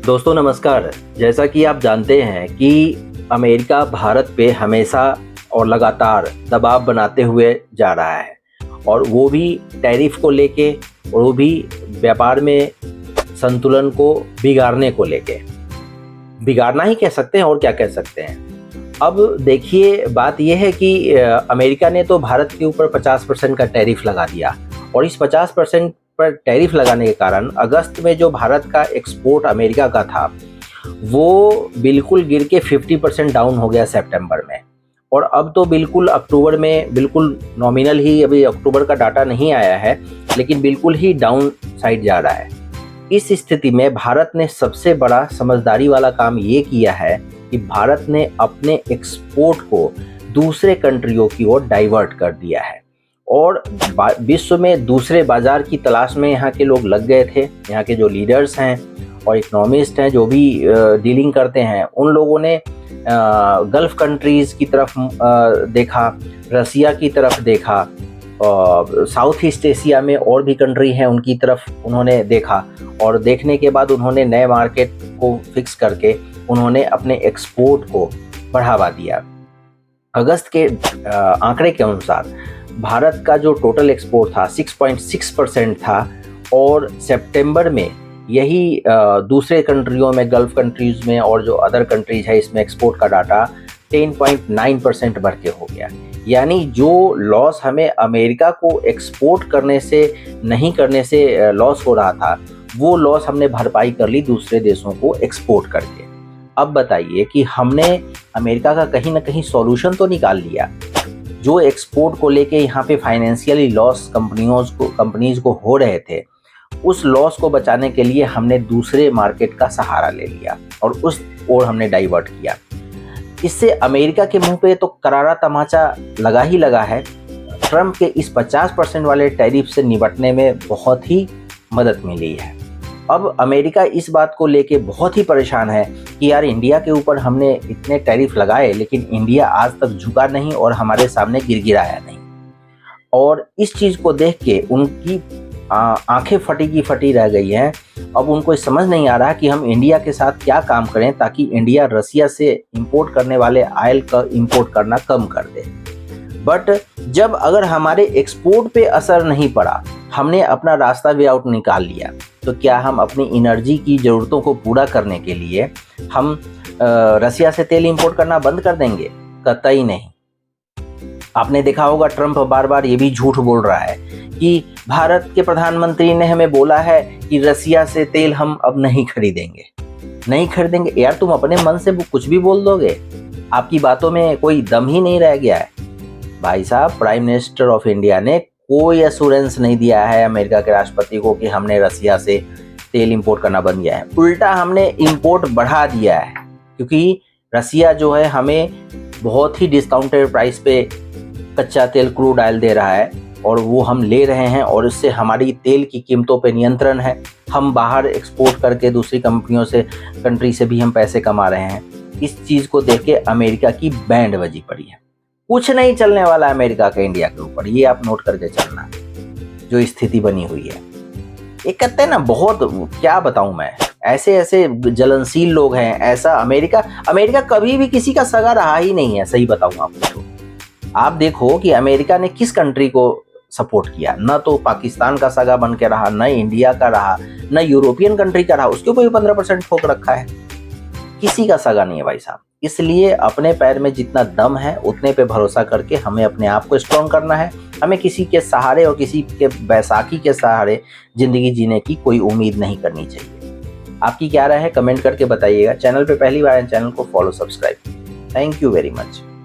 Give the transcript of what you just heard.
दोस्तों नमस्कार। जैसा कि आप जानते हैं कि अमेरिका भारत पे हमेशा और लगातार दबाव बनाते हुए जा रहा है, और वो भी टैरिफ को लेके, और वो भी व्यापार में संतुलन को बिगाड़ने को लेके। बिगाड़ना ही कह सकते हैं, और क्या कह सकते हैं। अब देखिए, बात यह है कि अमेरिका ने तो भारत के ऊपर 50% का टैरिफ लगा दिया, और इस 50% पर टैरिफ लगाने के कारण अगस्त में जो भारत का एक्सपोर्ट अमेरिका का था वो बिल्कुल गिर के 50% डाउन हो गया सितंबर में। और अब तो बिल्कुल अक्टूबर में बिल्कुल नॉमिनल ही, अभी अक्टूबर का डाटा नहीं आया है, लेकिन बिल्कुल ही डाउन साइड जा रहा है। इस स्थिति में भारत ने सबसे बड़ा समझदारी वाला काम ये किया है कि भारत ने अपने एक्सपोर्ट को दूसरे कंट्रियों की ओर डाइवर्ट कर दिया है, और विश्व में दूसरे बाजार की तलाश में यहाँ के लोग लग गए थे। यहाँ के जो लीडर्स हैं और इकोनॉमिस्ट हैं, जो भी डीलिंग करते हैं, उन लोगों ने गल्फ कंट्रीज़ की तरफ देखा, रसिया की तरफ देखा, साउथ ईस्ट एशिया में और भी कंट्री हैं उनकी तरफ उन्होंने देखा, और देखने के बाद उन्होंने नए मार्केट को फिक्स करके उन्होंने अपने एक्सपोर्ट को बढ़ावा दिया। अगस्त के आंकड़े के अनुसार भारत का जो टोटल एक्सपोर्ट था 6.6% था, और सितंबर में यही दूसरे कंट्रियों में, गल्फ कंट्रीज़ में और जो अदर कंट्रीज है, इसमें एक्सपोर्ट का डाटा 10.9% बढ़ के हो गया। यानी जो लॉस हमें अमेरिका को एक्सपोर्ट करने से नहीं करने से लॉस हो रहा था, वो लॉस हमने भरपाई कर ली दूसरे देशों को एक्सपोर्ट करके। अब बताइए कि हमने अमेरिका का कहीं ना कहीं सॉल्यूशन तो निकाल लिया। जो एक्सपोर्ट को लेके यहाँ पे फाइनेंशियली लॉस कंपनीज को हो रहे थे, उस लॉस को बचाने के लिए हमने दूसरे मार्केट का सहारा ले लिया और उस ओर हमने डाइवर्ट किया। इससे अमेरिका के मुंह पे तो करारा तमाचा लगा ही लगा है। ट्रंप के इस 50% वाले टैरिफ से निपटने में बहुत ही मदद मिली है। अब अमेरिका इस बात को लेके बहुत ही परेशान है कि यार, इंडिया के ऊपर हमने इतने टैरिफ लगाए, लेकिन इंडिया आज तक झुका नहीं और हमारे सामने गिड़गिड़ाया नहीं। और इस चीज़ को देख के उनकी आंखें फटी की फटी रह गई हैं। अब उनको समझ नहीं आ रहा कि हम इंडिया के साथ क्या काम करें ताकि इंडिया रसिया से इंपोर्ट करने वाले ऑयल का इंपोर्ट करना कम कर दे। बट जब अगर हमारे एक्सपोर्ट पे असर नहीं पड़ा, हमने अपना रास्ता वे आउट निकाल लिया, तो क्या हम अपनी एनर्जी की ज़रूरतों को पूरा करने के लिए हम रसिया से तेल इंपोर्ट करना बंद कर देंगे? कतई नहीं। आपने देखा होगा, ट्रंप बार बार ये भी झूठ बोल रहा है कि भारत के प्रधानमंत्री ने हमें बोला है कि रसिया से तेल हम अब नहीं खरीदेंगे। यार, तुम अपने मन से कुछ भी बोल दोगे, आपकी बातों में कोई दम ही नहीं रह गया है। भाई साहब, प्राइम मिनिस्टर ऑफ इंडिया ने कोई एश्योरेंस नहीं दिया है अमेरिका के राष्ट्रपति को कि हमने रसिया से तेल इंपोर्ट करना बंद किया है। उल्टा हमने इंपोर्ट बढ़ा दिया है, क्योंकि रसिया जो है हमें बहुत ही डिस्काउंटेड प्राइस पे कच्चा तेल, क्रूड ऑयल दे रहा है, और वो हम ले रहे हैं, और इससे हमारी तेल की कीमतों पे नियंत्रण है। हम बाहर एक्सपोर्ट करके दूसरी कंट्री से भी हम पैसे कमा रहे हैं। इस चीज़ को देख के अमेरिका की बैंड बजी पड़ी है। कुछ नहीं चलने वाला अमेरिका का इंडिया के ऊपर, ये आप नोट करके चलना। जो स्थिति बनी हुई है, ये कहते हैं ना, बहुत क्या बताऊं मैं, ऐसे जलनशील लोग हैं। ऐसा अमेरिका कभी भी किसी का सगा रहा ही नहीं है, सही बताऊं आपको तो। आप देखो कि अमेरिका ने किस कंट्री को सपोर्ट किया, न तो पाकिस्तान का सगा बन के रहा, न इंडिया का रहा, न यूरोपियन कंट्री का रहा, उसके ऊपर भी 15% ठोक रखा है। किसी का सगा नहीं है भाई साहब। इसलिए अपने पैर में जितना दम है उतने पे भरोसा करके हमें अपने आप को स्ट्रॉन्ग करना है। हमें किसी के सहारे और किसी के बैसाखी के सहारे जिंदगी जीने की कोई उम्मीद नहीं करनी चाहिए। आपकी क्या राय है, कमेंट करके बताइएगा। चैनल पे पहली बार है, चैनल को follow, subscribe. Thank you very much.